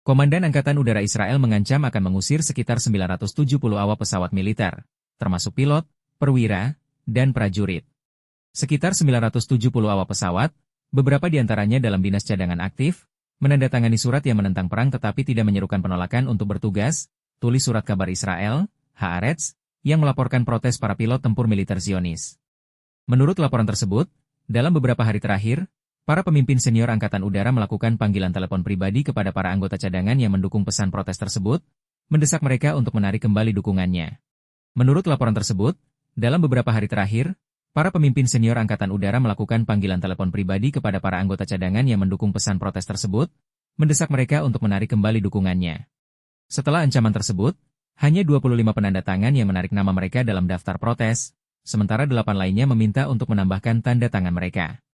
Komandan Angkatan Udara Israel mengancam akan mengusir sekitar 970 awak pesawat militer, termasuk pilot, perwira, dan prajurit. Sekitar 970 awak pesawat, beberapa di antaranya dalam dinas cadangan aktif, menandatangani surat yang menentang perang tetapi tidak menyerukan penolakan untuk bertugas, tulis surat kabar Israel, Haaretz, yang melaporkan protes para pilot tempur militer Zionis. Menurut laporan tersebut, dalam beberapa hari terakhir, para pemimpin senior Angkatan Udara melakukan panggilan telepon pribadi kepada para anggota cadangan yang mendukung pesan protes tersebut, mendesak mereka untuk menarik kembali dukungannya. Menurut laporan tersebut, dalam beberapa hari terakhir, para pemimpin senior Angkatan Udara melakukan panggilan telepon pribadi kepada para anggota cadangan yang mendukung pesan protes tersebut, mendesak mereka untuk menarik kembali dukungannya. Setelah ancaman tersebut, hanya 25 penandatangan yang menarik nama mereka dalam daftar protes, sementara 8 lainnya meminta untuk menambahkan tanda tangan mereka.